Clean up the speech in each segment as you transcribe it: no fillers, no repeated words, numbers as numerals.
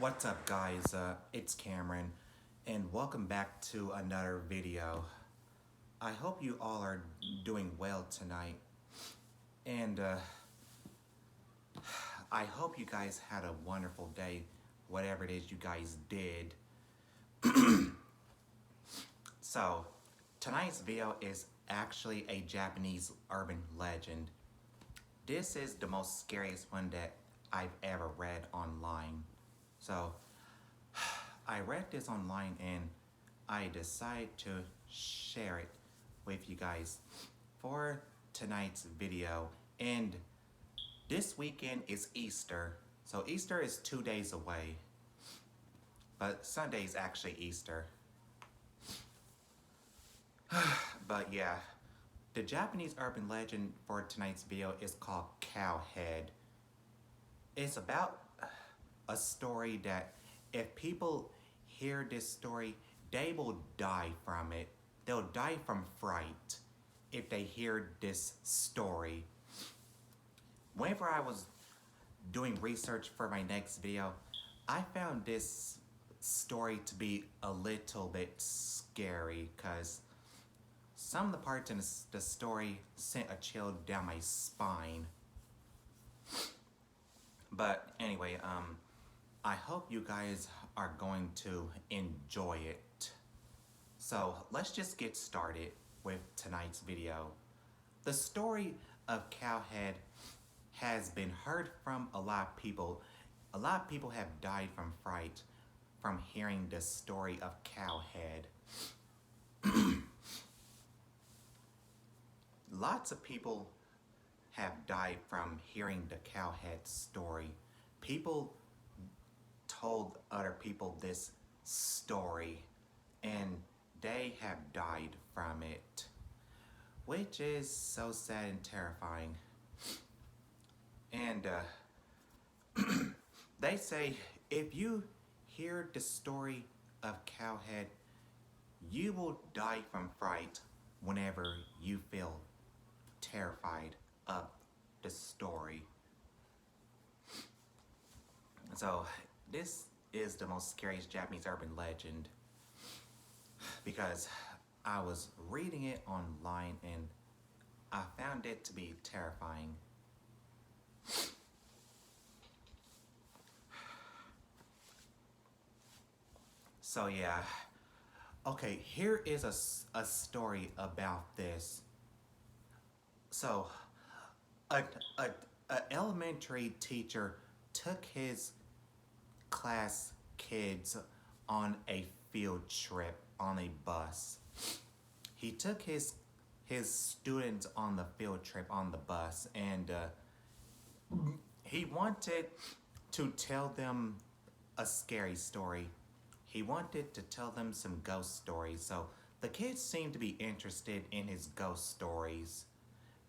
What's up, guys? It's Cameron, and welcome back to another video. I hope you all are doing well tonight, and I hope you guys had a wonderful day, whatever it is you guys did. So, tonight's video is actually a Japanese urban legend. This is the most scariest one that I've ever read online. So, I read this online and I decided to share it with you guys for tonight's video. And this weekend is Easter. So Easter is 2 days away. But Sunday is actually Easter. But yeah, the Japanese urban legend for tonight's video is called Cowhead. It's about a story that if people hear this story, they will die from it. They'll die from fright if they hear this story. Whenever I was doing research for my next video, I found this story to be a little bit scary because some of the parts in the story sent a chill down my spine. But anyway, I hope you guys are going to enjoy it. So let's just get started with tonight's video. The story of Cowhead has been heard from a lot of people. A lot of people have died from fright from hearing the story of Cowhead. Lots of people have died from hearing the Cowhead story. People told other people this story and they have died from it, which is so sad and terrifying. And they say if you hear the story of Cowhead, you will die from fright whenever you feel terrified of the story. So this is the most scariest Japanese urban legend because I was reading it online and I found it to be terrifying. So yeah, okay, here is a story about this. So, a elementary teacher took his class kids on a field trip on a bus. He took his students on the field trip on the bus, and he wanted to tell them a scary story. He wanted to tell them some ghost stories, so the kids seemed to be interested in his ghost stories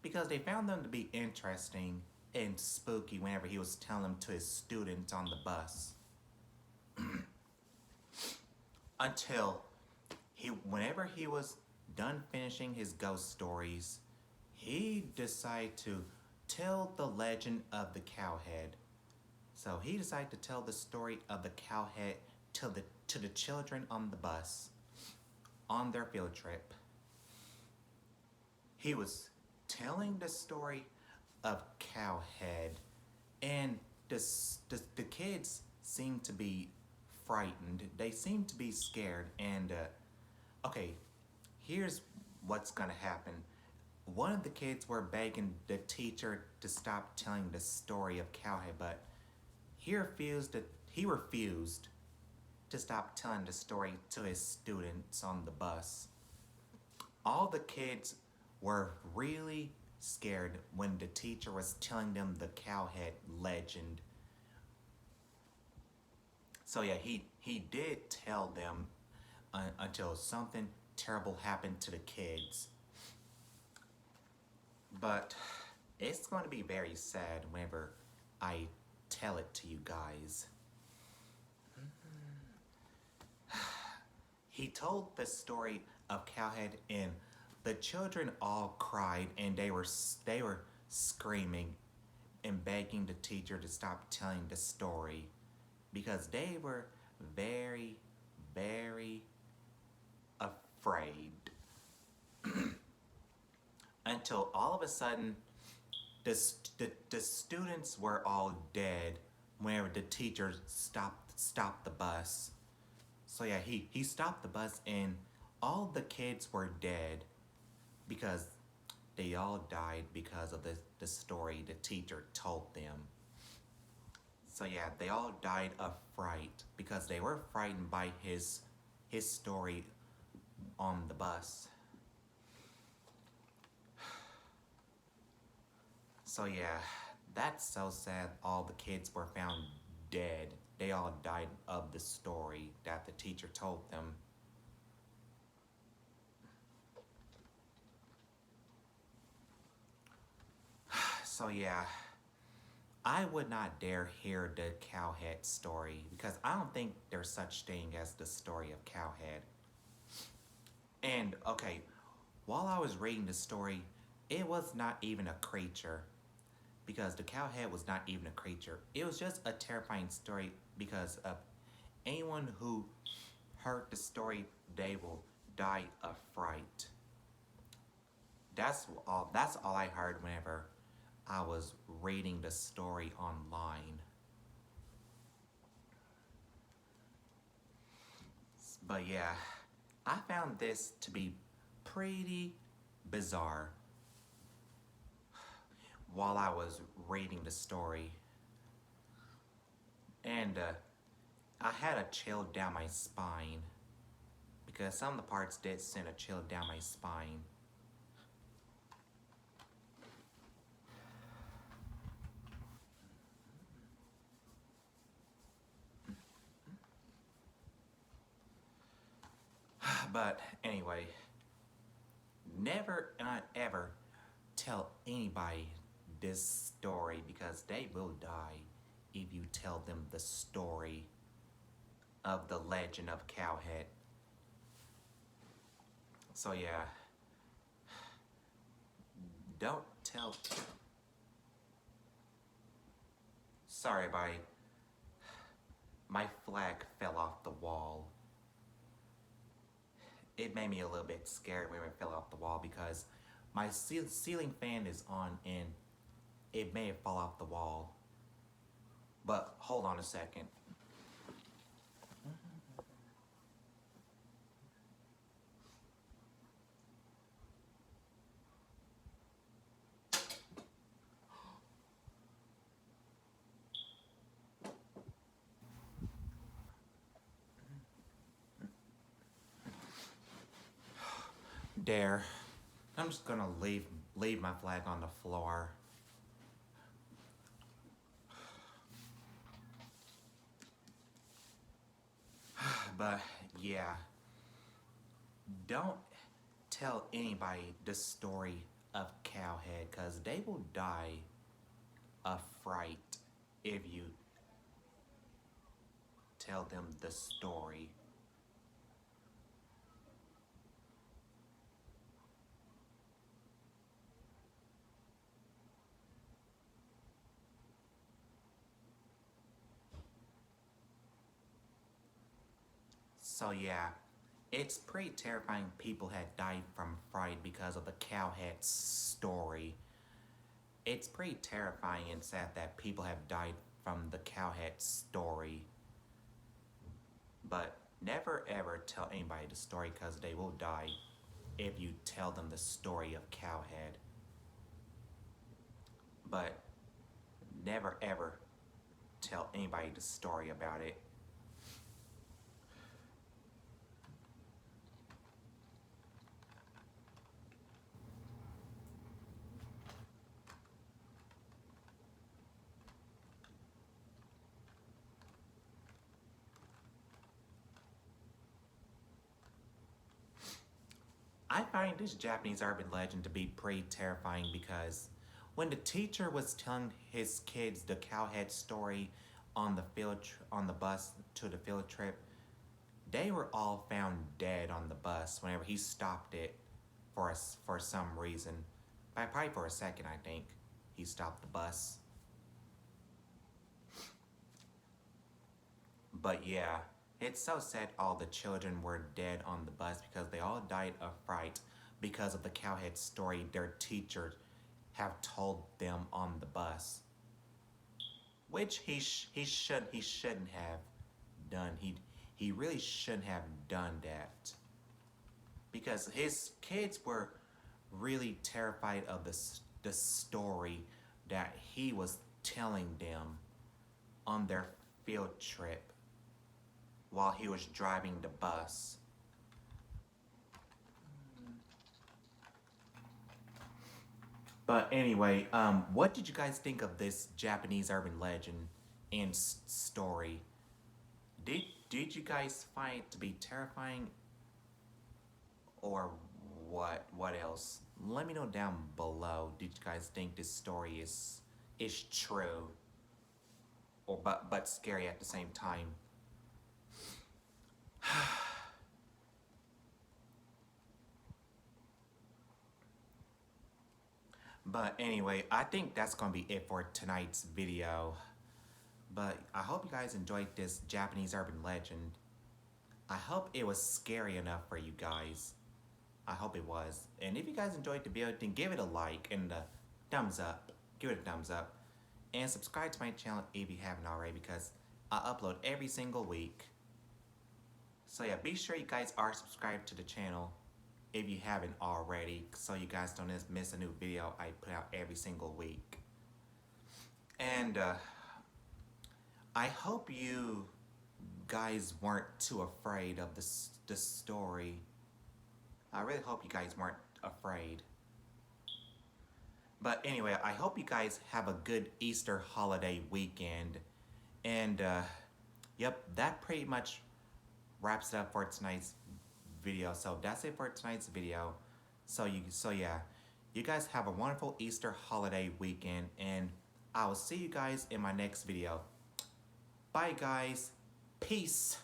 because they found them to be interesting and spooky whenever he was telling them to his students on the bus. Until whenever he was done finishing his ghost stories, he decided to tell the legend of the Cowhead. So he decided to tell the story of the Cowhead to the children on the bus on their field trip. He was telling the story of Cowhead, and the kids seemed to be frightened. They seemed to be scared, and okay, here's what's gonna happen. One of the kids were begging the teacher to stop telling the story of Cowhead, but he refused to stop telling the story to his students on the bus. All the kids were really scared when the teacher was telling them the Cowhead legend. So yeah, he did tell them until something terrible happened to the kids. But it's going to be very sad whenever I tell it to you guys. He told the story of Cowhead and the children all cried and they were screaming and begging the teacher to stop telling the story. because they were very, very afraid until all of a sudden the students were all dead whenever the teacher stopped the bus. So yeah, he stopped the bus and all the kids were dead because they all died because of the story the teacher told them. So yeah, they all died of fright because they were frightened by his story on the bus. So yeah, that's so sad. All the kids were found dead. They all died of the story that the teacher told them. So yeah, I would not dare hear the Cowhead story because I don't think there's such thing as the story of Cowhead. And okay, while I was reading the story, it was not even a creature because the cowhead was not even a creature. It was just a terrifying story because of anyone who heard the story, they will die of fright. That's all I heard whenever I was reading the story online. But yeah, I found this to be pretty bizarre while I was reading the story. And I had a chill down my spine because some of the parts did send a chill down my spine. But anyway, never and I ever tell anybody this story because they will die if you tell them the story of the legend of Cowhead. So yeah, don't tell. Sorry, buddy. My flag fell off the wall. It made me a little bit scared when it fell off the wall because my ceiling fan is on and it may fall off the wall. But hold on a second. There. I'm just gonna leave my flag on the floor. But yeah, don't tell anybody the story of Cowhead because they will die of fright if you tell them the story. So yeah, it's pretty terrifying people had died from fright because of the Cowhead story. It's pretty terrifying and sad that people have died from the Cowhead story. But never ever tell anybody the story because they will die if you tell them the story of Cowhead. But never ever tell anybody the story about it. I find this Japanese urban legend to be pretty terrifying because when the teacher was telling his kids the cowhead story on on the bus to the field trip, they were all found dead on the bus whenever he stopped it for some reason. Probably for a second, I think he stopped the bus. But yeah, it's so sad all the children were dead on the bus because they all died of fright because of the cowhead story their teachers have told them on the bus, which he shouldn't have done. He really shouldn't have done that because his kids were really terrified of the story that he was telling them on their field trip while he was driving the bus. But anyway, what did you guys think of this Japanese urban legend and story? Did you guys find it to be terrifying, or what else? Let me know down below. Did you guys think this story is true, or but scary at the same time? But anyway, I think that's gonna be it for tonight's video. But I hope you guys enjoyed this Japanese urban legend. I hope it was scary enough for you guys. I hope it was. And if you guys enjoyed the video, then give it a like and a thumbs up. Give it a thumbs up. And subscribe to my channel if you haven't already because I upload every single week. So yeah, be sure you guys are subscribed to the channel if you haven't already so you guys don't miss a new video I put out every single week. And I hope you guys weren't too afraid of the story. I really hope you guys weren't afraid. But anyway, I hope you guys have a good Easter holiday weekend. And yep, that pretty much wraps it up for tonight's video. So that's it for tonight's video. So yeah, you guys have a wonderful Easter holiday weekend, and I will see you guys in my next video. Bye guys. Peace.